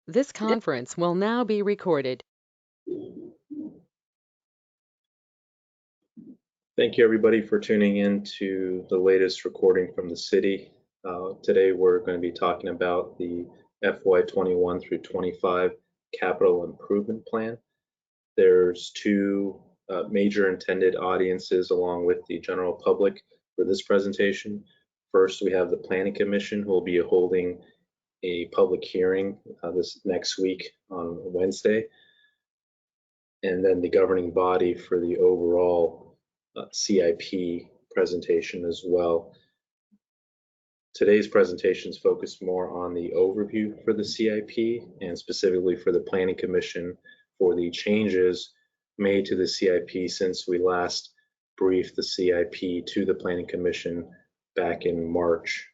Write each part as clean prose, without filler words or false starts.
This conference will now be recorded. Thank you, everybody, for tuning in to the latest recording from the city. Today, we're going to be talking about the FY21 through 25 capital improvement plan. There's two major intended audiences along with the general public for this presentation. First, we have the Planning Commission, who will be holding a public hearing this next week on Wednesday, and then the governing body for the overall CIP presentation as well. Today's presentation is focused more on the overview for the CIP and specifically for the Planning Commission for the changes made to the CIP since we last briefed the CIP to the Planning Commission back in March.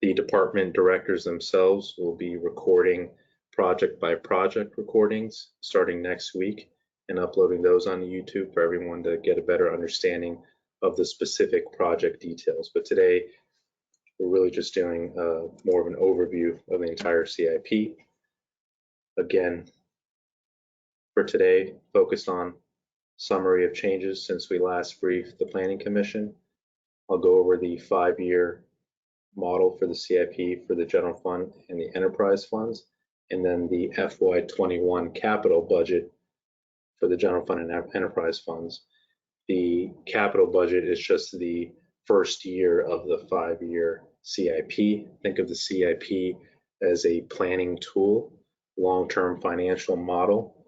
The department directors themselves will be recording project by project recordings starting next week and uploading those on YouTube for everyone to get a better understanding of the specific project details. But today, we're really just doing more of an overview of the entire CIP. Again, for today, focused on summary of changes since we last briefed the Planning Commission. I'll go over the 5-year model for the CIP for the general fund and the enterprise funds, and then the FY21 capital budget for the general fund and enterprise funds. The capital budget is just the first year of the 5-year CIP. Think of the CIP as a planning tool, long-term financial model,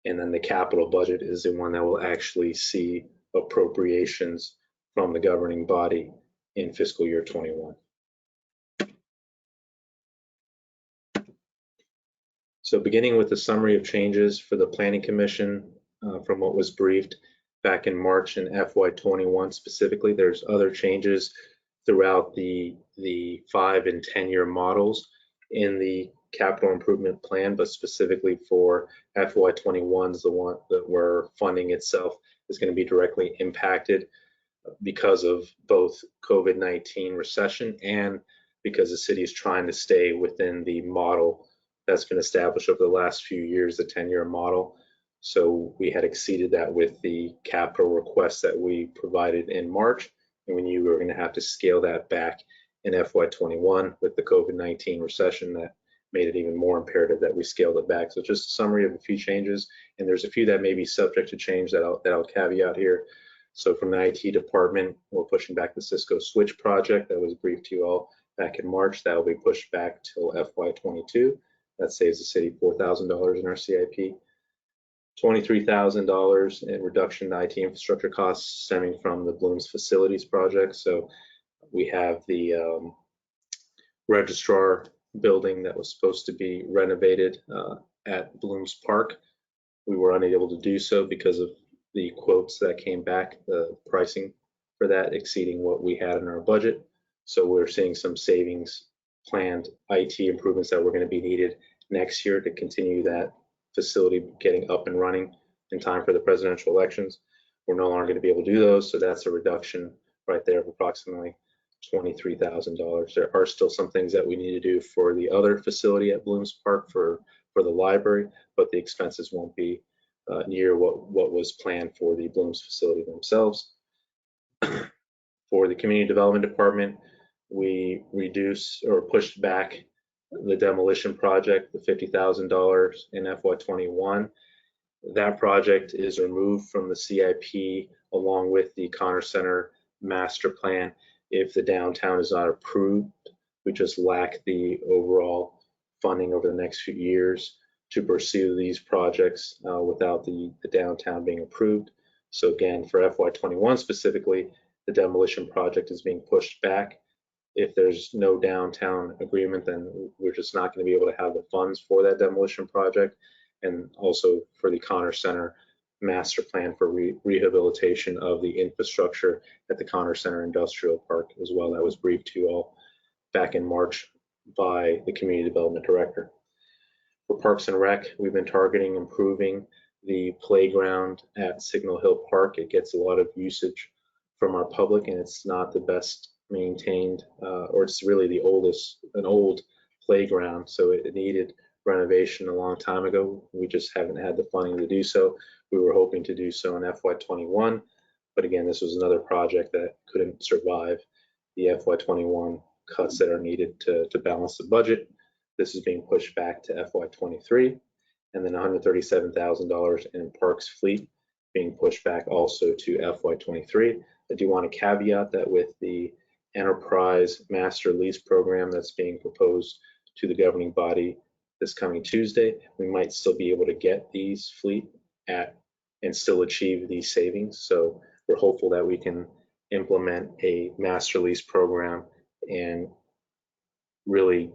and then the capital budget is the one that will actually see appropriations from the governing body in fiscal year 21. So beginning with the summary of changes for the Planning Commission from what was briefed back in March in FY21 specifically, there's other changes throughout the 5 and 10-year models in the capital improvement plan, but specifically for FY21 is the one that where funding itself is going to be directly impacted because of both COVID-19 recession and because the city is trying to stay within the model that's been established over the last few years, the 10-year model. So we had exceeded that with the capital requests that we provided in March, and we knew we were going to have to scale that back in FY21 with the COVID-19 recession that made it even more imperative that we scaled it back. So just a summary of a few changes, and there's a few that may be subject to change that I'll caveat here. So from the IT department, we're pushing back the Cisco switch project that was briefed to you all back in March. That will be pushed back till FY22. That saves the city $4,000 in our CIP. $23,000 in reduction in IT infrastructure costs stemming from the Bloom's facilities project. So we have the registrar building that was supposed to be renovated at Bloom's Park. We were unable to do so because of the quotes that came back, the pricing for that exceeding what we had in our budget. So we're seeing some savings planned IT improvements that were going to be needed next year to continue that facility getting up and running in time for the presidential elections. We're no longer going to be able to do those, so that's a reduction right there of approximately $23,000. There are still some things that we need to do for the other facility at Bloom's Park for the library, but the expenses won't be near what was planned for the Bloom's facility themselves. For the community development department, we reduced or pushed back the demolition project, the $50,000 in FY21. That project is removed from the CIP along with the Connor Center master plan. If the downtown is not approved, we just lack the overall funding over the next few years to pursue these projects without the downtown being approved. So again, for FY21 specifically, the demolition project is being pushed back. If there's no downtown agreement, then we're just not going to be able to have the funds for that demolition project. And also for the Connor Center master plan for rehabilitation of the infrastructure at the Connor Center Industrial Park as well. That was briefed to you all back in March by the Community Development Director. For Parks and Rec, we've been targeting improving the playground at Signal Hill Park. It gets a lot of usage from our public, and it's not the best maintained, or it's really an old playground. So it needed renovation a long time ago. We just haven't had the funding to do so. We were hoping to do so in FY21, but again, this was another project that couldn't survive the FY21 cuts that are needed to balance the budget. This is being pushed back to FY23, and then $137,000 in parks fleet being pushed back also to FY23. I do want to caveat that with the enterprise master lease program that's being proposed to the governing body this coming Tuesday, we might still be able to get these fleet at and still achieve these savings. So we're hopeful that we can implement a master lease program and really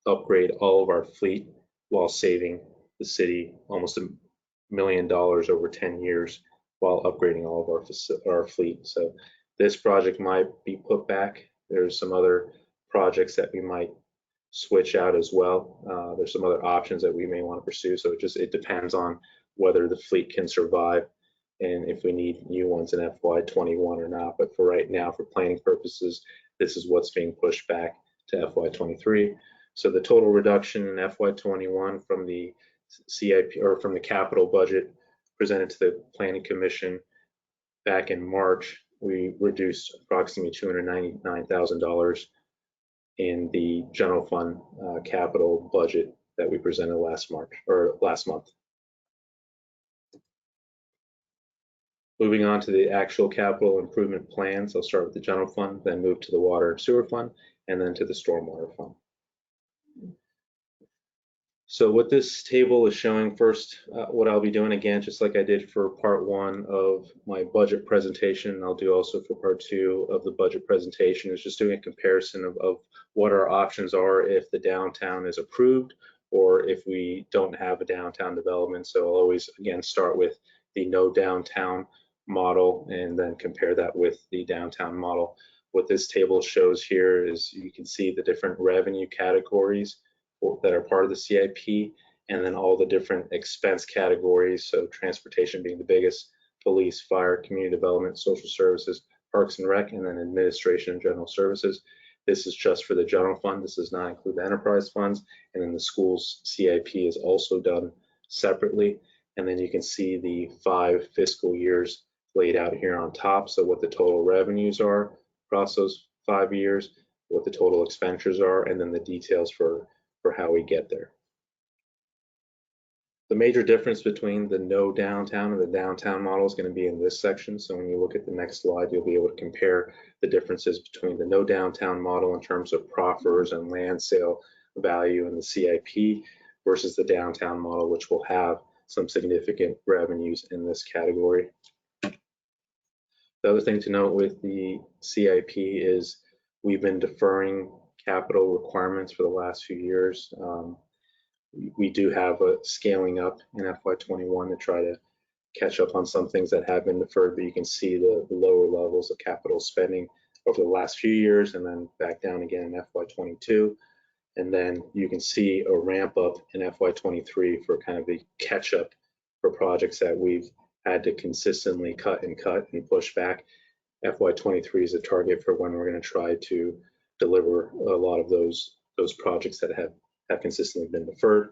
upgrade all of our fleet while saving the city almost $1 million over 10 years while upgrading all of our fleet. So this project might be put back. There's some other projects that we might switch out as well. There's some other options that we may want to pursue. So it depends on whether the fleet can survive and if we need new ones in FY21 or not. But for right now, for planning purposes, this is what's being pushed back to FY23. So the total reduction in FY21 from the CIP or from the capital budget presented to the Planning Commission back in March, we reduced approximately $299,000 in the general fund capital budget that we presented last month. Moving on to the actual capital improvement plans, I'll start with the general fund, then move to the water and sewer fund, and then to the stormwater fund. So what this table is showing first, what I'll be doing again, just like I did for part one of my budget presentation, I'll do also for part two of the budget presentation, is just doing a comparison of what our options are if the downtown is approved or if we don't have a downtown development. So I'll always, again, start with the no downtown model and then compare that with the downtown model. What this table shows here is you can see the different revenue categories that are part of the CIP, and then all the different expense categories, so transportation being the biggest, police, fire, community development, social services, parks and rec, and then administration and general services. This is just for the general fund. This does not include the enterprise funds, and then the school's CIP is also done separately. And then you can see the 5 fiscal years laid out here on top, so what the total revenues are across those 5 years, what the total expenditures are, and then the details for how we get there. The major difference between the no downtown and the downtown model is going to be in this section. So when you look at the next slide, you'll be able to compare the differences between the no downtown model in terms of proffers and land sale value in the CIP versus the downtown model, which will have some significant revenues in this category. The other thing to note with the CIP is we've been deferring capital requirements for the last few years. We do have a scaling up in FY21 to try to catch up on some things that have been deferred, but you can see the lower levels of capital spending over the last few years and then back down again in FY22. And then you can see a ramp up in FY23 for kind of the catch up for projects that we've had to consistently cut and push back. FY23 is a target for when we're going to try to deliver a lot of those projects that have consistently been deferred.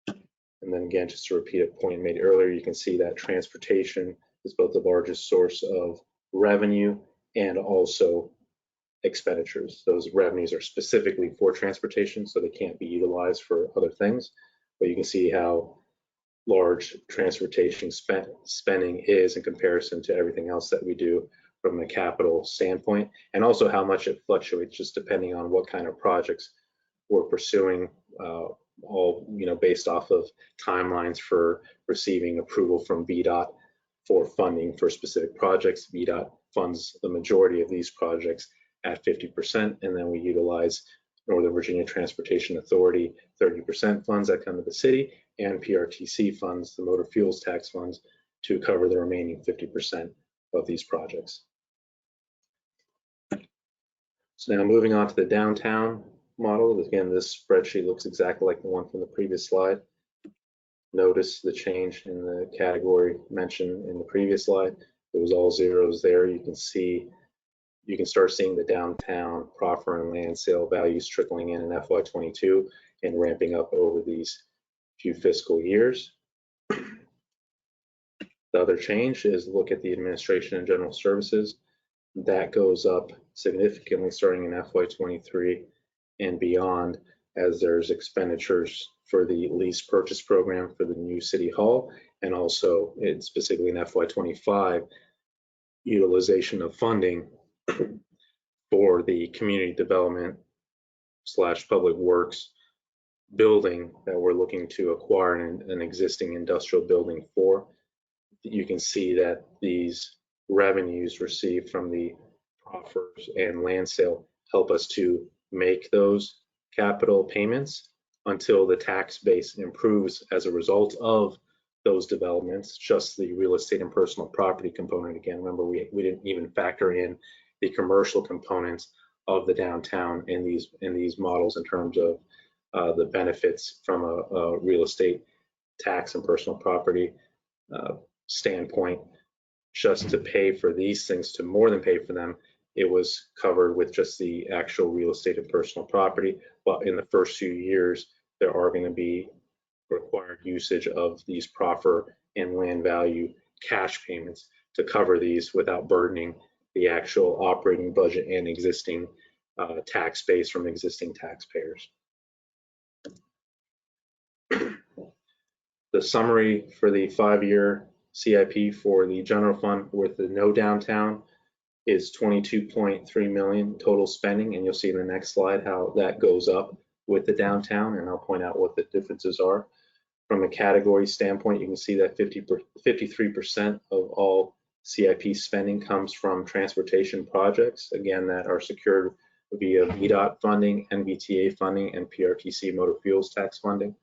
And then again, just to repeat a point made earlier, you can see that transportation is both the largest source of revenue and also expenditures. Those revenues are specifically for transportation, so they can't be utilized for other things. But you can see how large transportation spending is in comparison to everything else that we do from a capital standpoint, and also how much it fluctuates just depending on what kind of projects we're pursuing, all based off of timelines for receiving approval from VDOT for funding for specific projects. VDOT funds the majority of these projects at 50%, and then we utilize Northern Virginia Transportation Authority 30% funds that come to the city, and PRTC funds, the motor fuels tax funds, to cover the remaining 50% of these projects. So now moving on to the downtown model. Again, this spreadsheet looks exactly like the one from the previous slide. Notice the change in the category mentioned in the previous slide. It was all zeros there. You can start seeing the downtown proffer and land sale values trickling in FY22, and ramping up over these few fiscal years. The other change is look at the administration and general services. That goes up significantly starting in FY23 and beyond, as there's expenditures for the lease purchase program for the new city hall, and also specifically in FY25, utilization of funding for the community development / public works building that we're looking to acquire an existing industrial building for. You can see that these revenues received from the proffers and land sale help us to make those capital payments until the tax base improves as a result of those developments. Just the real estate and personal property component. Again, remember we didn't even factor in the commercial components of the downtown in these models in terms of the benefits from a real estate tax and personal property standpoint. Just to pay for these things, to more than pay for them, it was covered with just the actual real estate and personal property. But in the first few years, there are going to be required usage of these proffer and land value cash payments to cover these without burdening the actual operating budget and existing tax base from existing taxpayers. The summary for the 5-year CIP for the general fund with the no downtown is 22.3 million total spending, and you'll see in the next slide how that goes up with the downtown, and I'll point out what the differences are. From a category standpoint, you can see that 53% of all CIP spending comes from transportation projects, again, that are secured via VDOT funding, NVTA funding, and PRTC motor fuels tax funding.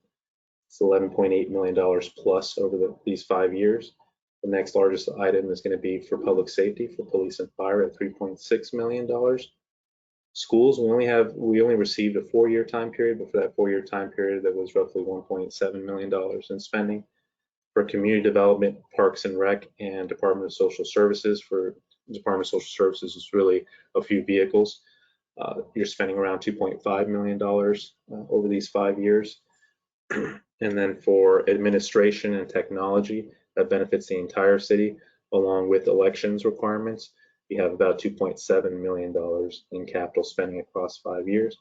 It's $11.8 million plus over these 5 years. The next largest item is going to be for public safety, for police and fire at $3.6 million. Schools, we only received a 4-year time period, but for that 4-year time period, that was roughly $1.7 million in spending. For community development, parks and rec, and Department of Social Services, for Department of Social Services is really a few vehicles. You're spending around $2.5 million over these 5 years. And then for administration and technology, that benefits the entire city, along with elections requirements. You have about $2.7 million in capital spending across 5 years.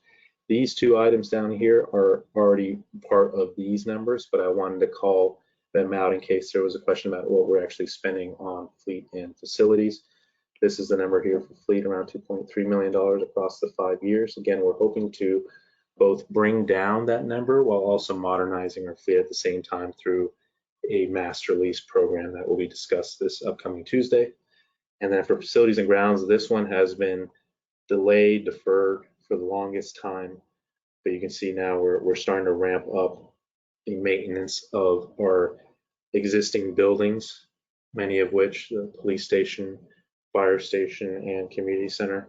These two items down here are already part of these numbers, but I wanted to call them out in case there was a question about what we're actually spending on fleet and facilities. This is the number here for fleet, around $2.3 million across the 5 years. Again, we're hoping to both bring down that number while also modernizing our fleet at the same time through a master lease program that will be discussed this upcoming Tuesday. And then for facilities and grounds, this one has been delayed, deferred for the longest time. But you can see now we're starting to ramp up the maintenance of our existing buildings, many of which the police station, fire station, and community center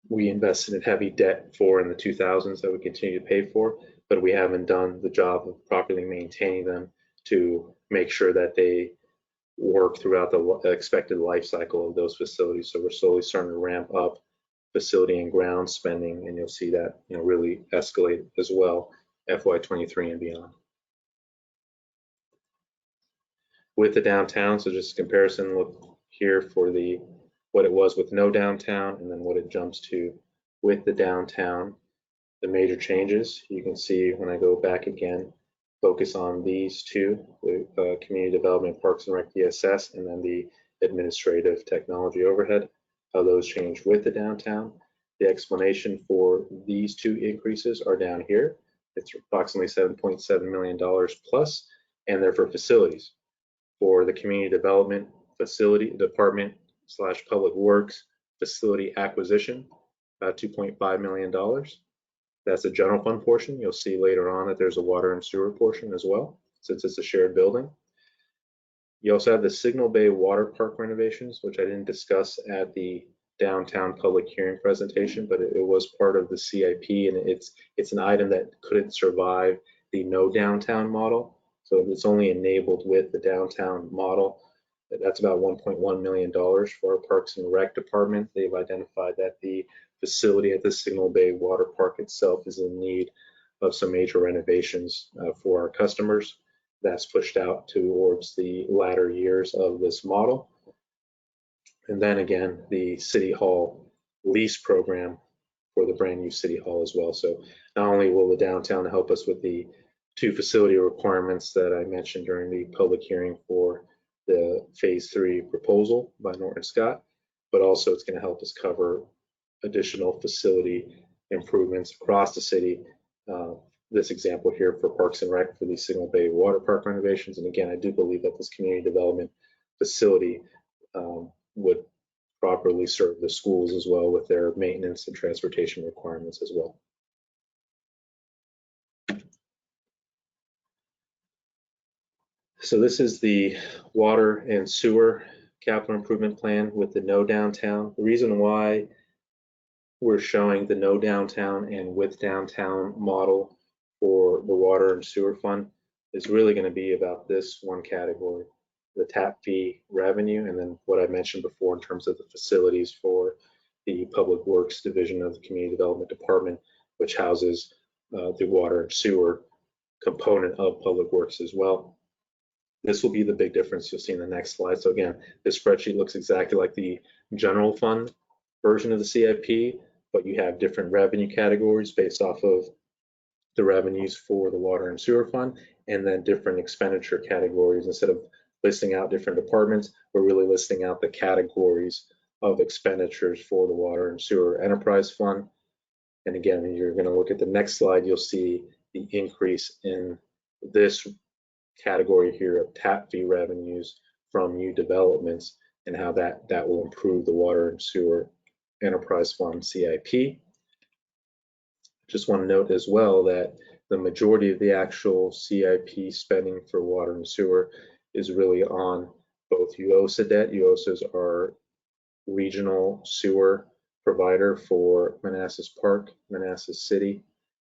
we invested in heavy debt for in the 2000s that we continue to pay for, but we haven't done the job of properly maintaining them to make sure that they work throughout the expected life cycle of those facilities. So we're slowly starting to ramp up facility and ground spending, and you'll see that really escalate as well FY23 and beyond. With the downtown, so just a comparison, look here for what it was with no downtown and then what it jumps to with the downtown. The major changes, you can see when I go back again, focus on these two, with community development, parks and rec DSS, and then the administrative technology overhead, how those change with the downtown. The explanation for these two increases are down here. It's approximately $7.7 million plus, and they're for facilities. For the community development facility department / public works facility acquisition, about $2.5 million. That's a general fund portion. You'll see later on that there's a water and sewer portion as well, since it's a shared building. You also have the Signal Bay Water Park renovations, which I didn't discuss at the downtown public hearing presentation, but it was part of the CIP, and it's an item that couldn't survive the no downtown model. So it's only enabled with the downtown model. That's about $1.1 million for our Parks and Rec department. They've identified that the facility at the Signal Bay Water Park itself is in need of some major renovations for our customers. That's pushed out towards the latter years of this model. And then again, the City Hall lease program for the brand new City Hall as well. So not only will the downtown help us with the 2 facility requirements that I mentioned during the public hearing for the Phase 3 proposal by Norton Scott, but also it's going to help us cover additional facility improvements across the city. This example here for Parks and Rec for the Signal Bay Water Park renovations. And again, I do believe that this community development facility would properly serve the schools as well with their maintenance and transportation requirements as well. So this is the water and sewer capital improvement plan with the No Downtown. The reason why we're showing the No Downtown and With Downtown model for the water and sewer fund is really going to be about this one category, the tap fee revenue, and then what I mentioned before in terms of the facilities for the Public Works Division of the Community Development Department, which houses the water and sewer component of Public Works as well. This will be the big difference you'll see in the next slide. So again, this spreadsheet looks exactly like the general fund version of the CIP, but you have different revenue categories based off of the revenues for the water and sewer fund, and then different expenditure categories. Instead of listing out different departments, we're really listing out the categories of expenditures for the water and sewer enterprise fund. And again, when you're going to look at the next slide, you'll see the increase in this category here of tap fee revenues from new developments and how that will improve the water and sewer enterprise fund CIP. Just want to note as well that the majority of the actual CIP spending for water and sewer is really on both UOSA debt. UOSAs are regional sewer provider for Manassas Park, Manassas City,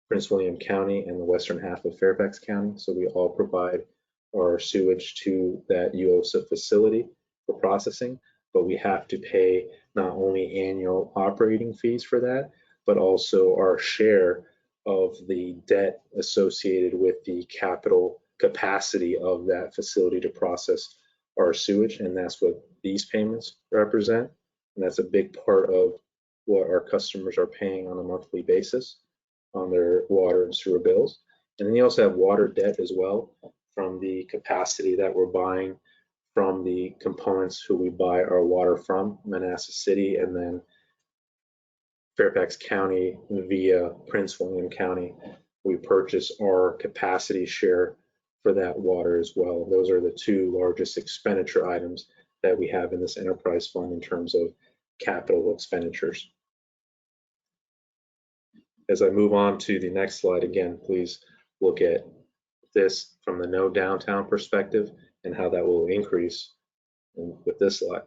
Prince William County, and the western half of Fairfax County. So we all provide our sewage to that UOSA facility for processing, but we have to pay not only annual operating fees for that, but also our share of the debt associated with the capital capacity of that facility to process our sewage, and that's what these payments represent. And that's a big part of what our customers are paying on a monthly basis on their water and sewer bills. And then you also have water debt as well from the capacity that we're buying from the components who we buy our water from, Manassas City, and then Fairfax County via Prince William County. We purchase our capacity share for that water as well. Those are the 2 largest expenditure items that we have in this enterprise fund in terms of capital expenditures. As I move on to the next slide, again, please look at this from the No Downtown perspective and how that will increase with this slide.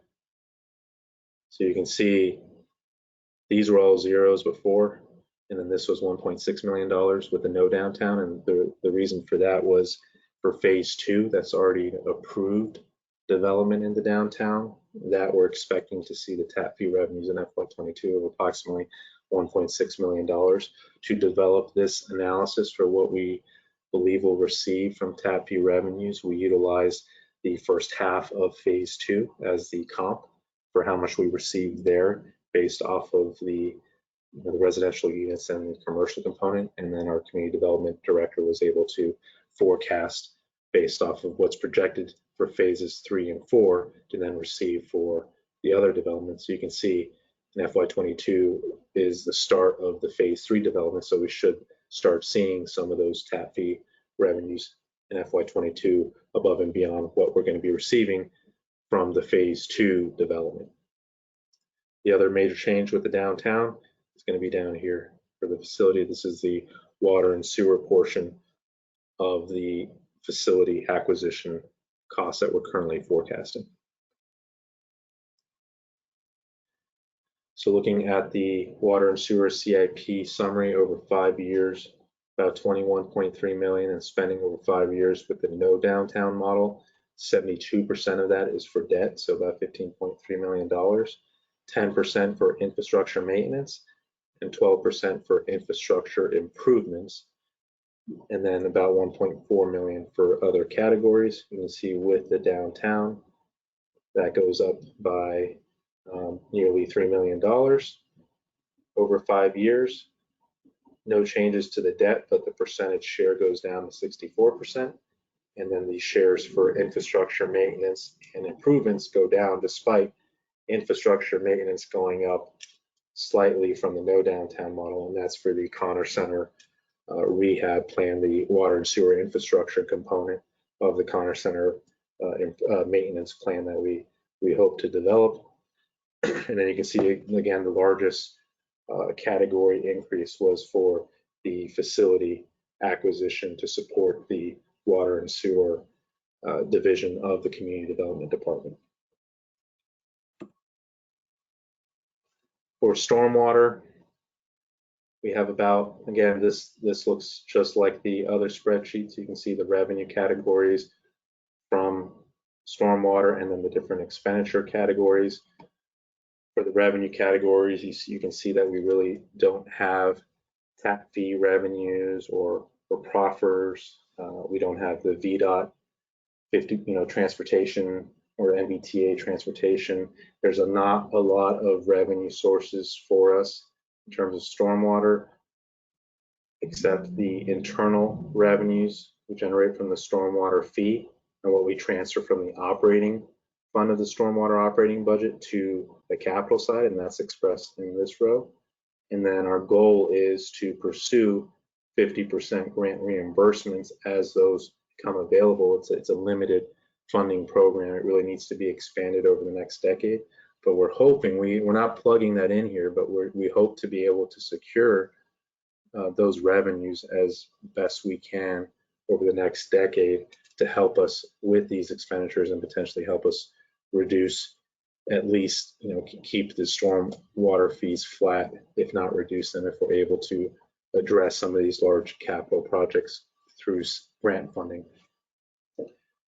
So you can see these were all zeros before, and then this was $1.6 million with the No Downtown, and the reason for that was for phase 2, that's already approved development in the downtown, that we're expecting to see the tap fee revenues in FY22 of approximately $1.6 million. To develop this analysis for what we believe we'll receive from tap fee revenues, we utilized the first half of phase 2 as the comp for how much we received there based off of the residential units and the commercial component, and then our community development director was able to forecast based off of what's projected for phases 3 and 4 to then receive for the other developments. So you can see in FY22 is the start of the phase 3 development, so we should start seeing some of those tap fee revenues in FY22 above and beyond what we're going to be receiving from the phase 2 development. The other major change with the downtown is going to be down here for the facility. This is the water and sewer portion of the facility acquisition costs that we're currently forecasting. So looking at the water and sewer CIP summary over 5 years, about $21.3 million in spending over 5 years with the No Downtown model. 72% of that is for debt, so about $15.3 million. 10% for infrastructure maintenance, and 12% for infrastructure improvements. and then about 1.4 million for other categories. You can see with the downtown, that goes up by nearly $3 million over 5 years. No changes to the debt, but the percentage share goes down to 64%. And then the shares for infrastructure maintenance and improvements go down despite infrastructure maintenance going up slightly from the No Downtown model, and that's for the Connor Center rehab plan, the water and sewer infrastructure component of the Connor Center maintenance plan that we hope to develop. And then you can see again the largest category increase was for the facility acquisition to support the water and sewer division of the Community Development Department. For stormwater, we have about, again, this looks just like the other spreadsheets. You can see the revenue categories from stormwater and then the different expenditure categories. For the revenue categories, you can see that we really don't have tap fee revenues or proffers. We don't have the VDOT 50, transportation or MBTA transportation. There's not a lot of revenue sources for us in terms of stormwater, except the internal revenues we generate from the stormwater fee and what we transfer from the operating fund of the stormwater operating budget to the capital side, and that's expressed in this row. And then our goal is to pursue 50% grant reimbursements as those become available. It's a limited funding program. It really needs to be expanded over the next decade. But we're hoping, we're not plugging that in here, but we hope to be able to secure those revenues as best we can over the next decade to help us with these expenditures and potentially help us reduce, at least, keep the storm water fees flat, if not reduce them, if we're able to address some of these large capital projects through grant funding.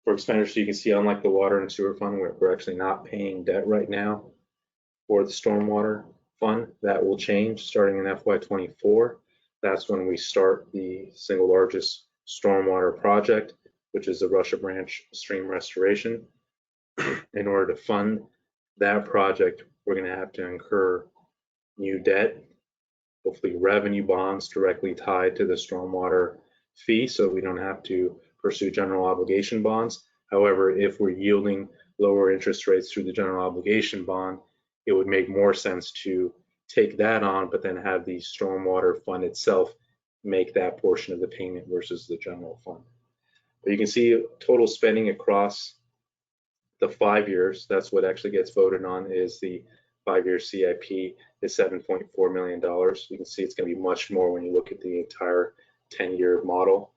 For expenditures, you can see, unlike the water and sewer fund, we're actually not paying debt right now for the stormwater fund. That will change starting in FY24. That's when we start the single largest stormwater project, which is the Russia Branch stream restoration. In order to fund that project, we're going to have to incur new debt, hopefully revenue bonds directly tied to the stormwater fee, so we don't have to pursue general obligation bonds. However, if we're yielding lower interest rates through the general obligation bond, it would make more sense to take that on, but then have the stormwater fund itself make that portion of the payment versus the general fund. But you can see total spending across the 5 years. That's what actually gets voted on, is the 5-year CIP is $7.4 million. You can see it's going to be much more when you look at the entire 10-year model.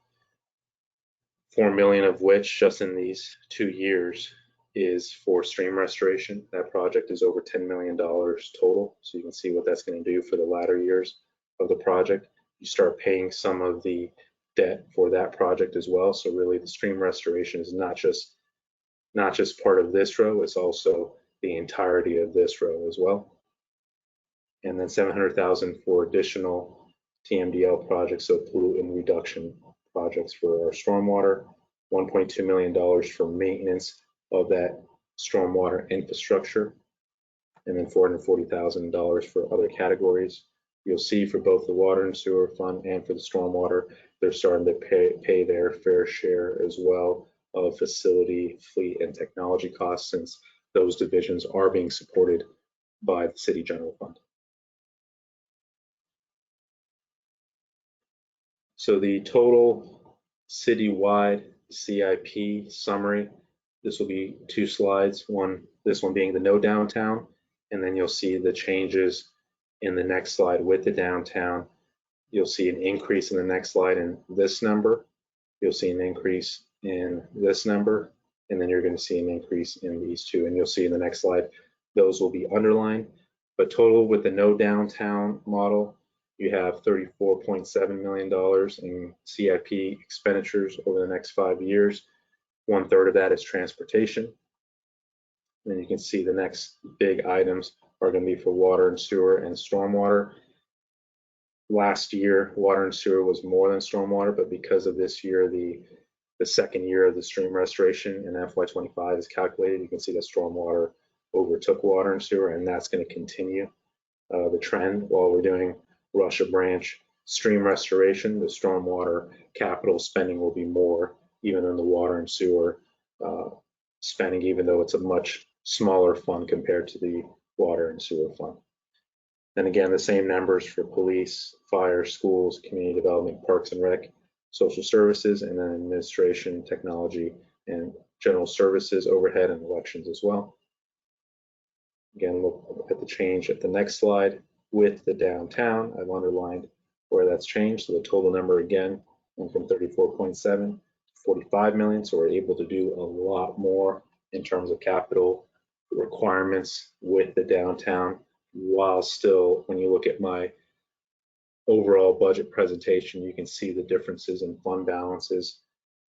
4 million of which just in these 2 years is for stream restoration. That project is over $10 million total. So you can see what that's going to do for the latter years of the project. You start paying some of the debt for that project as well. So really the stream restoration is not just part of this row, it's also the entirety of this row as well. And then 700,000 for additional TMDL projects, so pollutant reduction projects for our stormwater, $1.2 million for maintenance of that stormwater infrastructure, and then $440,000 for other categories. You'll see for both the water and sewer fund and for the stormwater, they're starting to pay their fair share as well of facility, fleet, and technology costs, since those divisions are being supported by the city general fund. So the total citywide CIP summary, this will be 2 slides, this one being the no downtown, and then you'll see the changes in the next slide with the downtown. You'll see an increase in the next slide in this number. You'll see an increase in this number, and then you're going to see an increase in these two, and you'll see in the next slide those will be underlined. But total with the no downtown model, you have $34.7 million in CIP expenditures over the next 5 years. 1/3 of that is transportation. And then you can see the next big items are going to be for water and sewer and stormwater. Last year, water and sewer was more than stormwater, but because of this year, the second year of the stream restoration in FY25 is calculated, you can see that stormwater overtook water and sewer, and that's going to continue the trend while we're doing Russia Branch stream restoration. The stormwater capital spending will be more even than the water and sewer spending, even though it's a much smaller fund compared to the water and sewer fund. Then again, the same numbers for police, fire, schools, community development, parks and rec, social services, and then administration, technology, and general services, overhead, and elections as well. Again, look at the change at the next slide with the downtown. I've underlined where that's changed. So the total number again went from 34.7 to 45 million. So we're able to do a lot more in terms of capital requirements with the downtown, while still, when you look at my overall budget presentation, you can see the differences in fund balances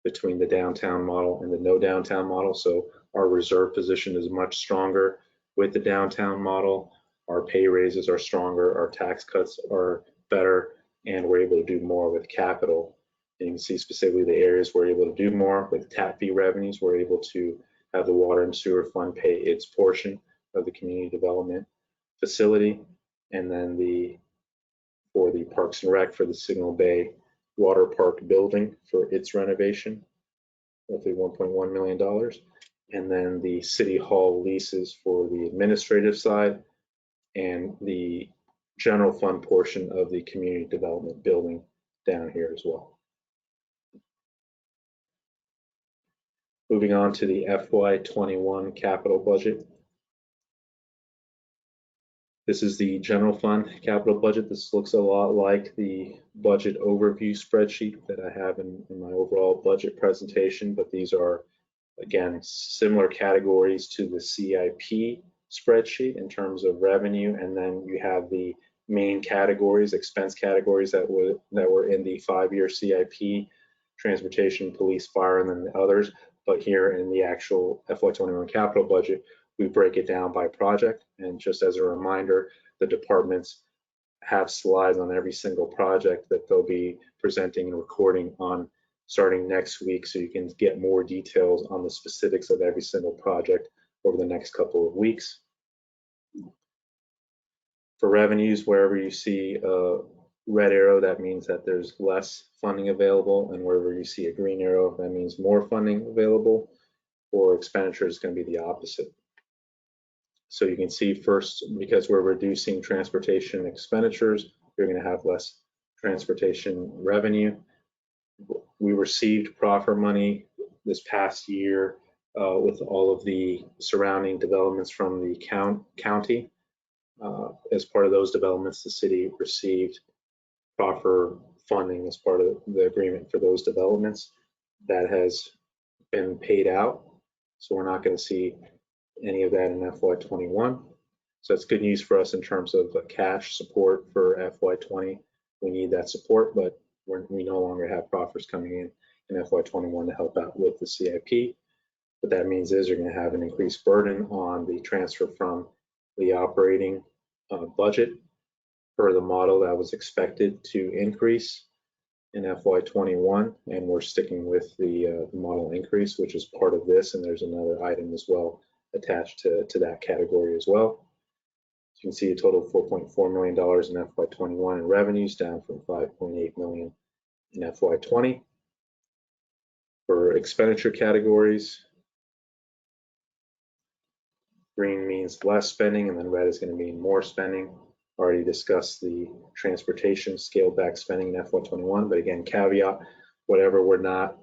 between the downtown model and the no downtown model. So our reserve position is much stronger with the downtown model. Our pay raises are stronger, our tax cuts are better, and we're able to do more with capital. And you can see specifically the areas we're able to do more with tap fee revenues. We're able to have the water and sewer fund pay its portion of the community development facility, and then for the Parks and Rec for the Signal Bay Water Park building for its renovation, roughly $1.1 million, and then the City Hall leases for the administrative side and the general fund portion of the community development building down here as well. Moving on to the FY21 capital budget. This is the general fund capital budget. This looks a lot like the budget overview spreadsheet that I have in my overall budget presentation, but these are, again, similar categories to the CIP spreadsheet in terms of revenue, and then you have the main categories, expense categories that were in the 5-year CIP, transportation, police, fire, and then the others. But here in the actual FY21 capital budget, we break it down by project. And just as a reminder, the departments have slides on every single project that they'll be presenting and recording on starting next week, so you can get more details on the specifics of every single project over the next couple of weeks. For revenues, wherever you see a red arrow, that means that there's less funding available, and wherever you see a green arrow, that means more funding available. For expenditure, it's going to be the opposite. So you can see first, because we're reducing transportation expenditures, you're going to have less transportation revenue. We received proffer money this past year with all of the surrounding developments from the county. As part of those developments, the city received proffer funding as part of the agreement for those developments. That has been paid out, so we're not going to see any of that in FY21. So it's good news for us in terms of cash support for FY20. We need that support, but we no longer have proffers coming in FY21 to help out with the CIP. What that means is you're going to have an increased burden on the transfer from the operating budget per the model that was expected to increase in FY21, and we're sticking with the model increase, which is part of this, and there's another item as well attached to that category as well. So you can see a total of $4.4 million in FY21 in revenues, down from $5.8 million in FY20. For expenditure categories, green means less spending, and then red is going to mean more spending. Already discussed the transportation scaled back spending in FY21, but again, caveat, whatever we're not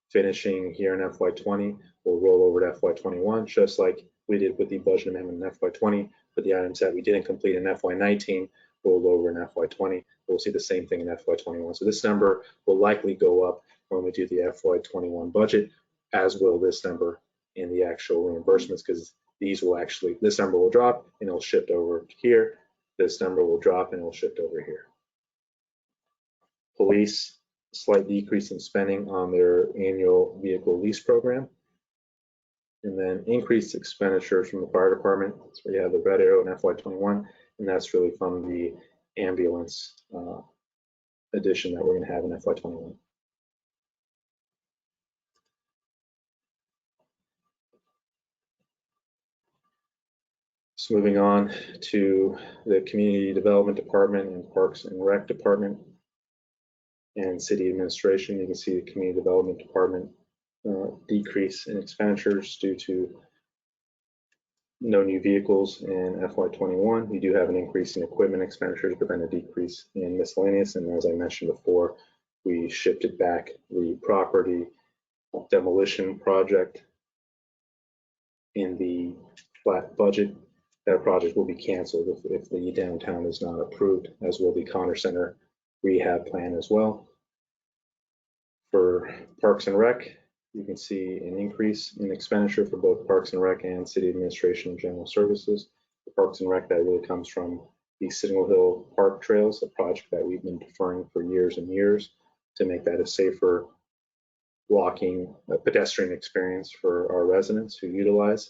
finishing here in FY20 will roll over to FY21, just like we did with the budget amendment in FY20, but the items that we didn't complete in FY19 rolled over in FY20. We'll see the same thing in FY21. So this number will likely go up when we do the FY21 budget, as will this number in the actual reimbursements, because this number will drop and it'll shift over here. This number will drop and it'll shift over here. Police, slight decrease in spending on their annual vehicle lease program. And then increased expenditures from the fire department. So you have the red arrow in FY21, and that's really from the ambulance addition that we're going to have in FY21. So moving on to the Community Development Department and Parks and Rec Department and City Administration. You can see the Community Development Department decrease in expenditures due to no new vehicles in FY21. We do have an increase in equipment expenditures, but then a decrease in miscellaneous. And as I mentioned before, we shifted back the property demolition project in the flat budget. That project will be canceled if the downtown is not approved, as will the Connor Center rehab plan as well. For Parks and Rec, you can see an increase in expenditure for both Parks and Rec and City Administration and General Services. The Parks and Rec, that really comes from the Signal Hill Park Trails, a project that we've been deferring for years and years to make that a safer walking, pedestrian experience for our residents who utilize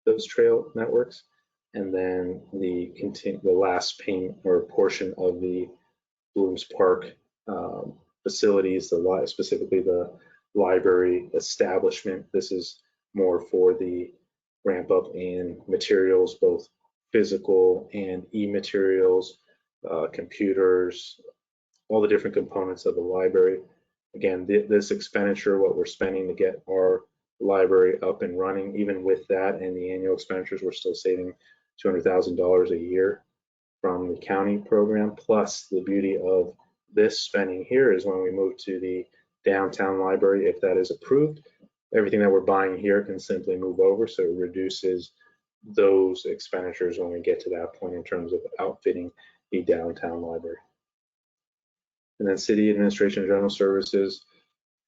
those trail networks. And then the last payment or portion of the Blooms Park facilities, specifically the library establishment. This is more for the ramp up in materials, both physical and e-materials, computers, all the different components of the library. Again, this expenditure, what we're spending to get our library up and running, even with that and the annual expenditures, we're still saving $200,000 a year from the county program. Plus, the beauty of this spending here is when we move to the downtown library, if that is approved, everything that we're buying here can simply move over, so it reduces those expenditures when we get to that point in terms of outfitting the downtown library. And then City Administration and General Services,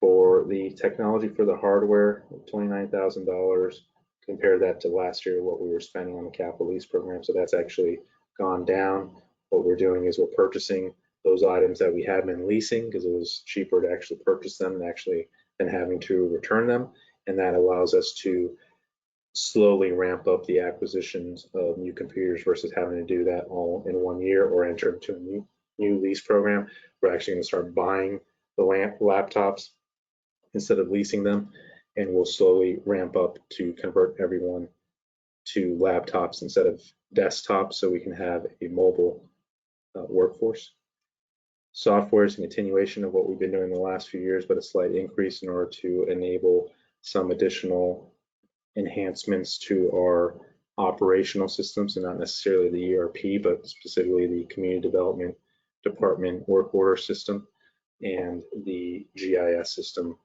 for the technology for the hardware, $29,000. Compare that to last year, what we were spending on the capital lease program. So that's actually gone down. What we're doing is we're purchasing those items that we had been leasing because it was cheaper to actually purchase them than having to return them. And that allows us to slowly ramp up the acquisitions of new computers versus having to do that all in 1 year or enter into a new lease program. We're actually going to start buying the laptops instead of leasing them, and we'll slowly ramp up to convert everyone to laptops instead of desktops so we can have a mobile workforce. Software is a continuation of what we've been doing the last few years, but a slight increase in order to enable some additional enhancements to our operational systems, and not necessarily the ERP, but specifically the Community Development Department work order system and the GIS system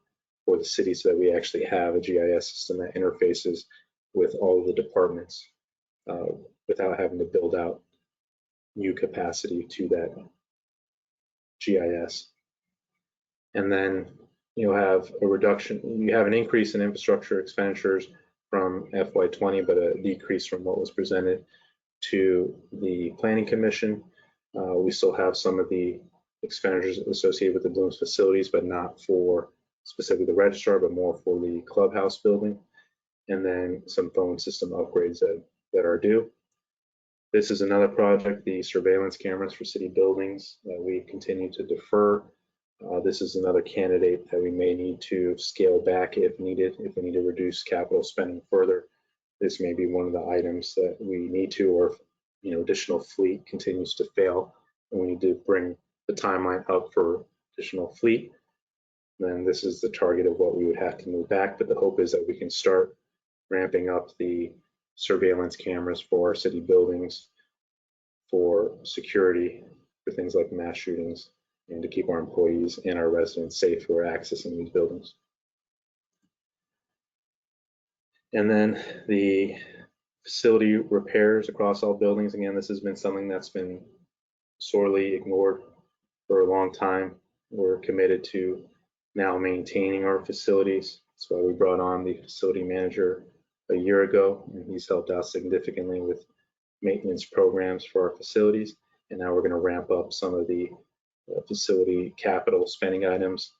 for the city, so that we actually have a GIS system that interfaces with all of the departments without having to build out new capacity to that GIS. And then you have a reduction, you have an increase in infrastructure expenditures from FY20, but a decrease from what was presented to the Planning Commission. We still have some of the expenditures associated with the Blooms facilities, but not for specifically the registrar, but more for the clubhouse building, and then some phone system upgrades that are due. This is another project, the surveillance cameras for city buildings, that we continue to defer. This is another candidate that we may need to scale back if needed, if we need to reduce capital spending further. This may be one of the items that we need to, or if additional fleet continues to fail and we need to bring the timeline up for additional fleet, then this is the target of what we would have to move back. But the hope is that we can start ramping up the surveillance cameras for our city buildings for security, for things like mass shootings, and to keep our employees and our residents safe who are accessing these buildings. And then the facility repairs across all buildings. Again, this has been something that's been sorely ignored for a long time. We're committed to now maintaining our facilities. That's why we brought on the facility manager a year ago, and he's helped out significantly with maintenance programs for our facilities. And now we're going to ramp up some of the facility capital spending items.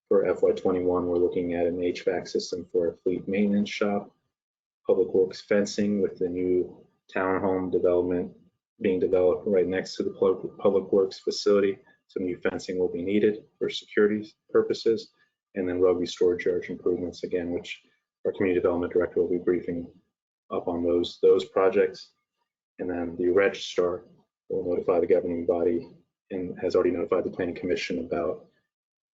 For FY21, we're looking at an HVAC system for a fleet maintenance shop, public works fencing with the new townhome development being developed right next to the public works facility, Some new fencing will be needed for security purposes, and then rugby storage yard improvements again, which our community development director will be briefing up on those projects. And then the registrar will notify the governing body and has already notified the planning commission about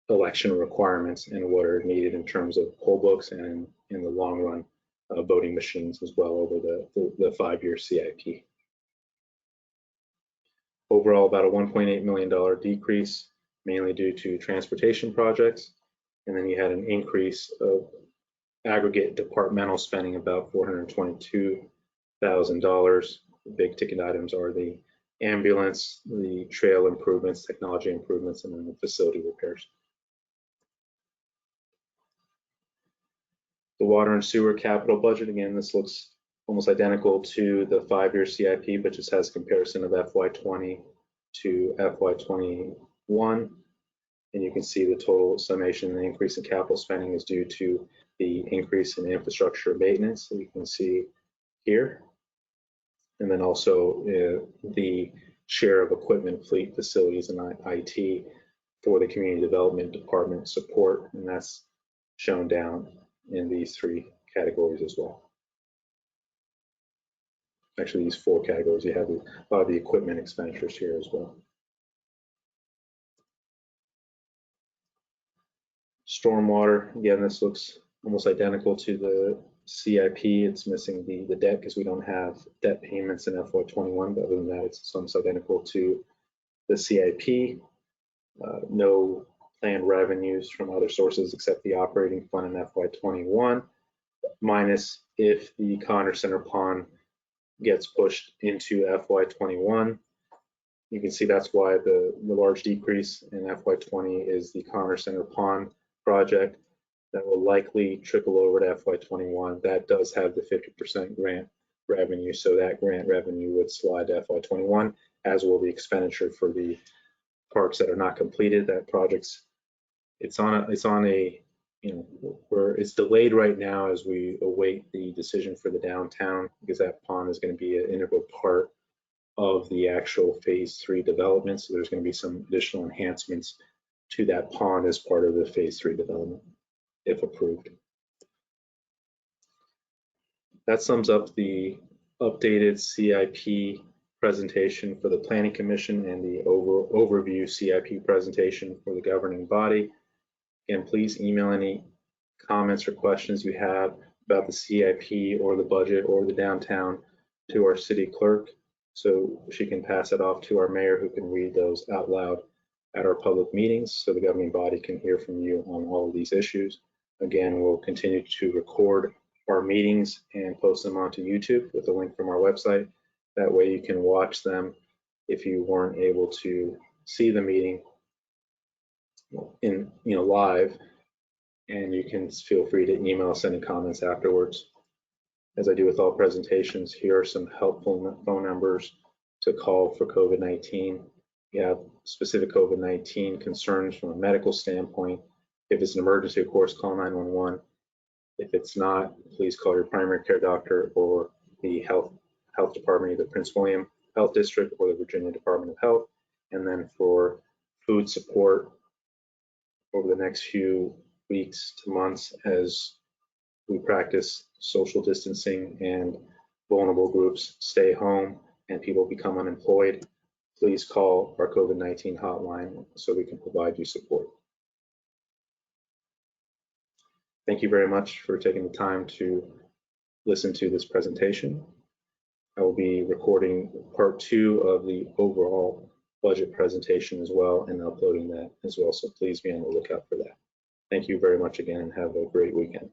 election requirements and what are needed in terms of poll books and in the long run voting machines as well over the 5-year CIP. Overall, about a $1.8 million decrease, mainly due to transportation projects. And then you had an increase of aggregate departmental spending about $422,000. The big ticket items are the ambulance, the trail improvements, technology improvements, and then the facility repairs. The water and sewer capital budget, again, this looks almost identical to the 5-year CIP, but just has a comparison of FY20 to FY21. And you can see the total summation. The increase in capital spending is due to the increase in infrastructure maintenance that you can see here. And then also the share of equipment, fleet, facilities, and IT for the community development department support. And that's shown down in these 3 categories as well. Actually, these 4 categories, you have a lot of the equipment expenditures here as well. Stormwater, again, this looks almost identical to the CIP. It's missing the debt because we don't have debt payments in FY21, but other than that, it's almost identical to the CIP. No planned revenues from other sources except the operating fund in FY21, minus if the Connor Center Pond gets pushed into FY21. You can see that's why the large decrease in FY20 is the Connor Center Pond project that will likely trickle over to FY21. That does have the 50% grant revenue, so that grant revenue would slide to FY21, as will the expenditure for the parks that are not completed. That project's it's delayed right now as we await the decision for the downtown, because that pond is going to be an integral part of the actual phase 3 development. So there's going to be some additional enhancements to that pond as part of the phase 3 development, if approved. That sums up the updated CIP presentation for the Planning Commission and the overview CIP presentation for the governing body. And please email any comments or questions you have about the CIP or the budget or the downtown to our city clerk, so she can pass it off to our mayor, who can read those out loud at our public meetings, so the governing body can hear from you on all of these issues. Again, we'll continue to record our meetings and post them onto YouTube with a link from our website. That way you can watch them if you weren't able to see the meeting in live, and you can feel free to email us any comments afterwards. As I do with all presentations, here are some helpful phone numbers to call for COVID-19. You have specific COVID-19 concerns from a medical standpoint. If it's an emergency, of course, call 911. If it's not, please call your primary care doctor or the health department, either Prince William Health District or the Virginia Department of Health. And then for food support over the next few weeks to months, as we practice social distancing and vulnerable groups stay home and people become unemployed, please call our COVID-19 hotline so we can provide you support. Thank you very much for taking the time to listen to this presentation. I will be recording part 2 of the overall budget presentation as well, and uploading that as well, so please be on the lookout for that. Thank you very much again, and have a great weekend.